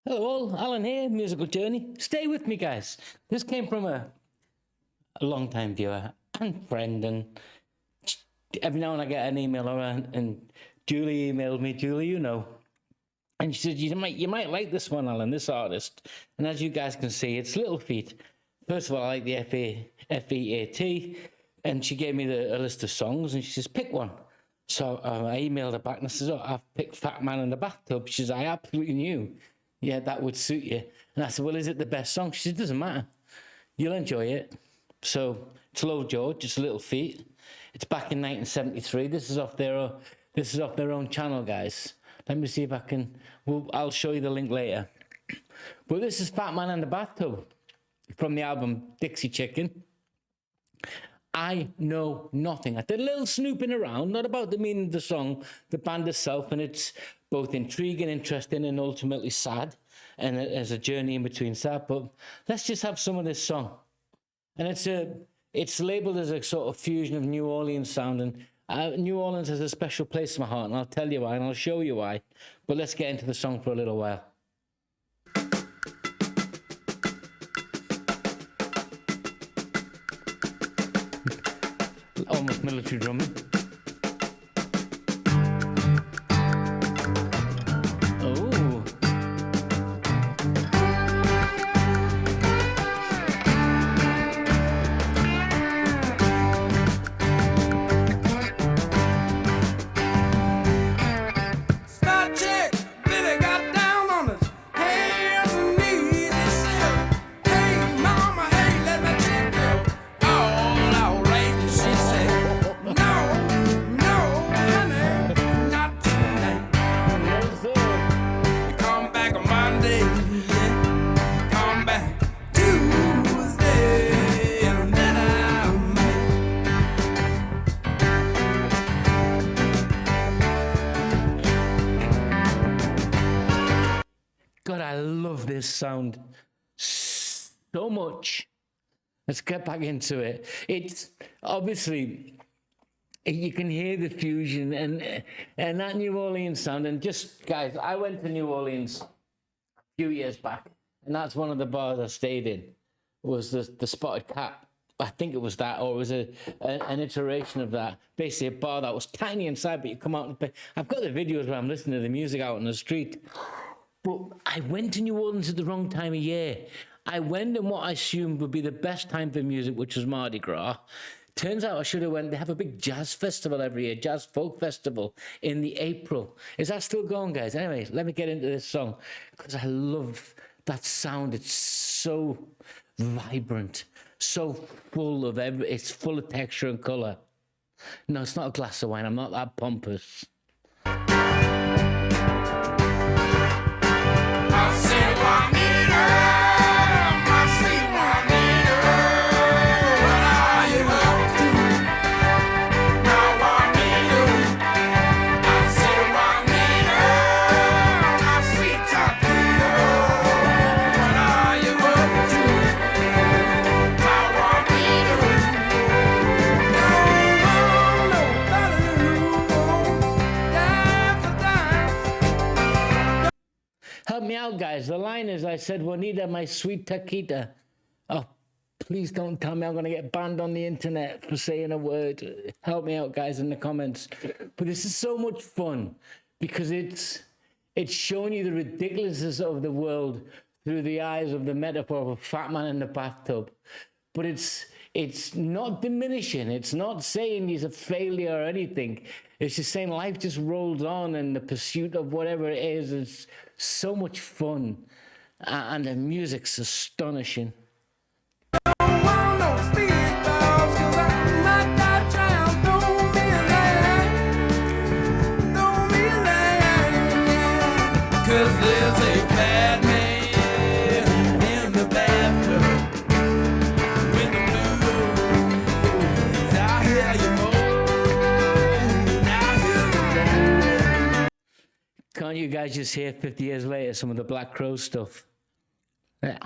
Hello all, Alan here, Musical Journey. Stay with me, guys. This came from a long-time viewer and friend, and every now and I get an email around, and Julie emailed me, Julie, and she said, you might like this one, Alan, this artist. And as you guys can see, it's Little Feat. First of all, I like the F-E-A-T, and she gave me a list of songs, and she says, pick one. So I emailed her back, and I said, I've picked Fat Man in the Bathtub. She says, I absolutely knew. Yeah, that would suit you. And I said, well, is it the best song? She said, it doesn't matter. You'll enjoy it. So it's Low George, it's Little Feat. It's back in 1973. This is off their own channel, guys. Let me see if I can. I'll show you the link later. But this is Fat Man in the Bathtub from the album Dixie Chicken. I know nothing. I did a little snooping around, not about the meaning of the song, the band itself, and it's both intriguing, interesting, and ultimately sad, and as a journey in between sad. But let's just have some of this song. And it's labeled as a sort of fusion of New Orleans sound, and New Orleans has a special place in my heart, and I'll tell you why, and I'll show you why. But let's get into the song for a little while. Almost military drumming. Oh. Start check, Billy got down on his hands and knees. He said, hey, mama, hey, let me check you. All outrageous, she said. No, honey, not tonight. You come back on Monday, yeah. Come back Tuesday, and then I might. God, I love this sound so much. Let's get back into it. It's obviously, you can hear the fusion and that New Orleans sound. And just, guys, I went to New Orleans a few years back, and that's one of the bars I stayed in, was the Spotted Cat. I think it was that, or it was an iteration of that. Basically, a bar that was tiny inside, but you come out and play. I've got the videos where I'm listening to the music out on the street. But I went to New Orleans at the wrong time of year. I went in what I assumed would be the best time for music, which was Mardi Gras. Turns out I should have went. They have a big jazz festival every year, jazz folk festival in the April. Is that still going, guys? Anyway, let me get into this song because I love that sound. It's so vibrant, so full of it's full of texture and color. No, it's not a glass of wine. I'm not that pompous. I said, Juanita, my sweet Juanita, what are you up to? Now, Juanita, I said, Juanita, my sweet Taquita, what are you up to? Now, Juanita, dime for dime. Help me out, guys. The line is, I said, Juanita, my sweet taquita. Oh, please don't tell me I'm going to get banned on the internet for saying a word. Help me out, guys, in the comments. But this is so much fun because it's showing you the ridiculousness of the world through the eyes of the metaphor of a fat man in the bathtub. But it's not diminishing. It's not saying he's a failure or anything. It's just saying life just rolls on, and the pursuit of whatever it is so much fun. And the music's astonishing. Don't want no speed dogs, 'cause I'm not that child. Don't be a lamb, don't be a lamb. 'Cause there's a bad man in the bathtub with the blues. I hear you moan, I hear you moan. Can't you guys just hear 50 years later some of the Black Crow stuff? Yeah.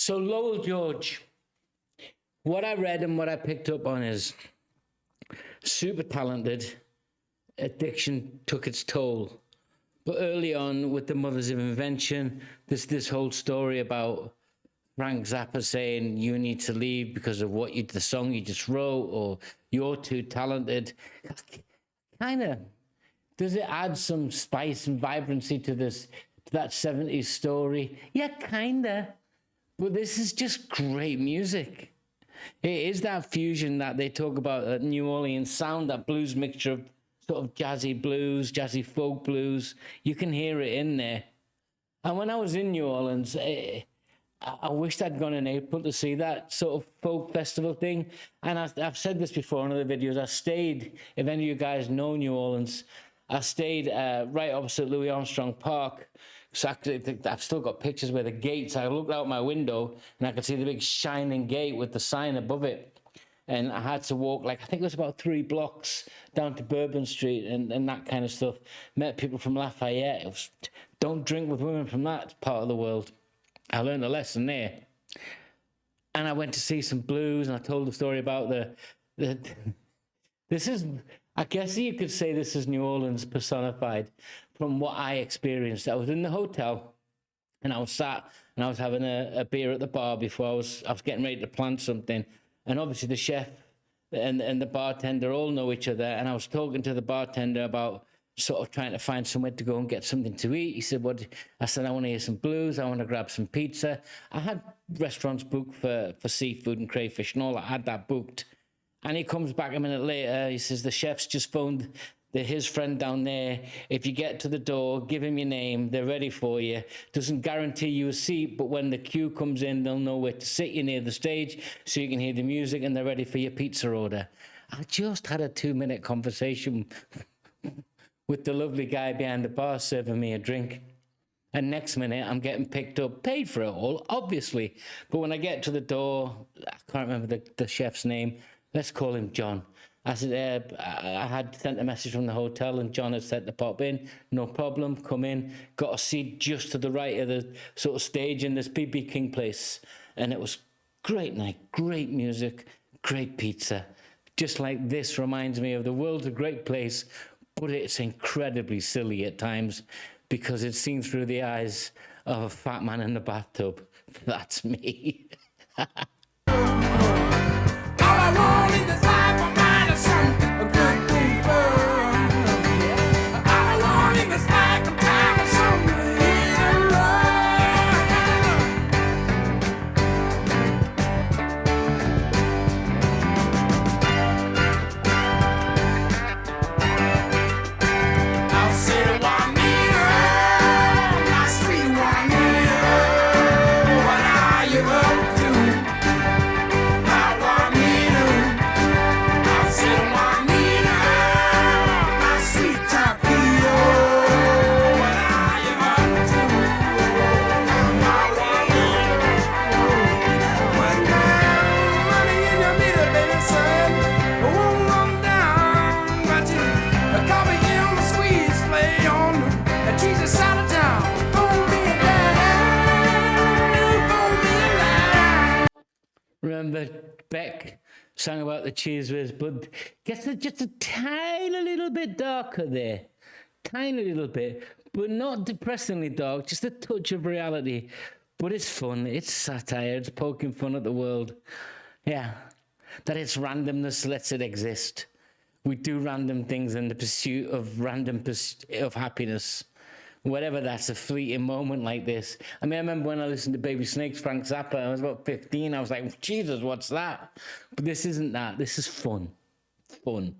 So Lowell George, what I read and what I picked up on is super talented. Addiction took its toll. But early on with the Mothers of Invention, there's this whole story about Frank Zappa saying you need to leave because of the song you just wrote, or you're too talented. Kind of, does it add some spice and vibrancy to that 70s story? Yeah, kind of. But this is just great music. It is that fusion that they talk about, that New Orleans sound, that blues mixture of sort of jazzy blues, jazzy folk blues. You can hear it in there. And when I was in New Orleans, I wished I'd gone in April to see that sort of folk festival thing. And I've said this before in other videos. I stayed, if any of you guys know New Orleans, I stayed right opposite Louis Armstrong Park. So I've still got pictures where the gates, I looked out my window and I could see the big shining gate with the sign above it. And I had to walk, I think it was about 3 blocks down to Bourbon Street and that kind of stuff. Met people from Lafayette. It was, don't drink with women from that part of the world. I learned a lesson there. And I went to see some blues, and I told the story about this is, I guess you could say this is New Orleans personified from what I experienced. I was in the hotel, and I was sat, and I was having a beer at the bar before I was getting ready to plant something. And obviously the chef and the bartender all know each other. And I was talking to the bartender about sort of trying to find somewhere to go and get something to eat. He said, "What?" I said, "I want to hear some blues. I want to grab some pizza." I had restaurants booked for seafood and crayfish and all. I had that booked. And he comes back a minute later. He says, "The chef's just phoned his friend down there. If you get to the door, give him your name. They're ready for you. Doesn't guarantee you a seat, but when the queue comes in, they'll know where to sit you near the stage so you can hear the music, and they're ready for your pizza order." I just had a 2-minute conversation with the lovely guy behind the bar serving me a drink. And next minute, I'm getting picked up, paid for it all, obviously. But when I get to the door, I can't remember the chef's name. Let's call him John. I said, I had sent a message from the hotel, and John had said to pop in. No problem, come in. Got a seat just to the right of the sort of stage in this BB King place. And it was great night, great music, great pizza. Just like this reminds me of the world's a great place, but it's incredibly silly at times because it's seen through the eyes of a fat man in the bathtub. That's me. All I want in this life, I'm finding something, a good thing for. All I want in this life, I'm tired of something in a I'll say to Juanita, my sweet Juanita, what are you up to? Remember Beck sang about the cheese whiz, but gets just a tiny little bit darker there. Tiny little bit, but not depressingly dark, just a touch of reality. But it's fun, it's satire, it's poking fun at the world. Yeah, that its randomness lets it exist. We do random things in the pursuit of happiness. Whatever that's, a fleeting moment like this. I mean, I remember when I listened to Baby Snake's Frank Zappa, I was about 15, I was like, Jesus, what's that? But this isn't that, this is fun. Fun.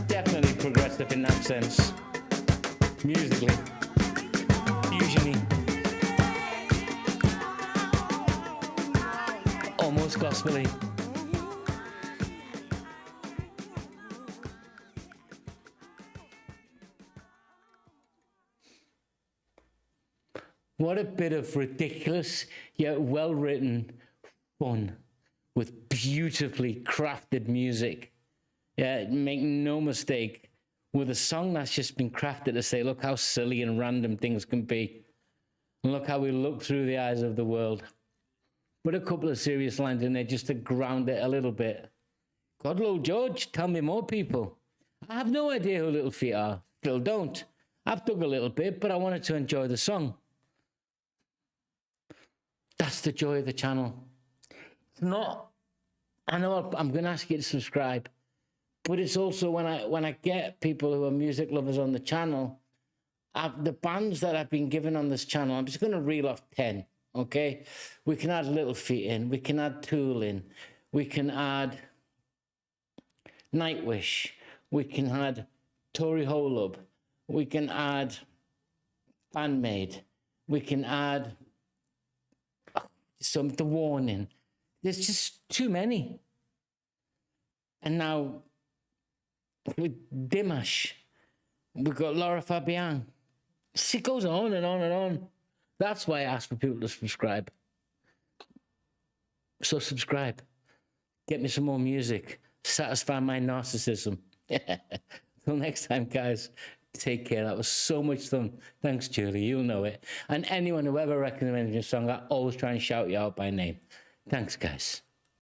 Definitely progressive in that sense. gospel-y. What a bit of ridiculous yet well-written fun with beautifully crafted music. Yeah, make no mistake, with a song that's just been crafted to say, look how silly and random things can be. And look how we look through the eyes of the world. Put a couple of serious lines in there just to ground it a little bit. God, Lord George, tell me more, people. I have no idea who Little Feat are. Still don't. I've dug a little bit, but I wanted to enjoy the song. That's the joy of the channel. It's not, I know I'm going to ask you to subscribe, but it's also when I get people who are music lovers on the channel, the bands that I've been given on this channel, I'm just going to reel off 10, okay? We can add Little Feat in, we can add Tool in, we can add Nightwish, we can add Tory Holub, we can add Bandmade, we can add The Warning. There's just too many. And now with Dimash, we've got Laura Fabian. It goes on and on and on. That's why I ask for people to subscribe. So subscribe. Get me some more music. Satisfy my narcissism. Till next time, guys. Take care. That was so much fun. Thanks, Julie. You'll know it. And anyone who ever recommended your song, I always try and shout you out by name. Thanks, guys.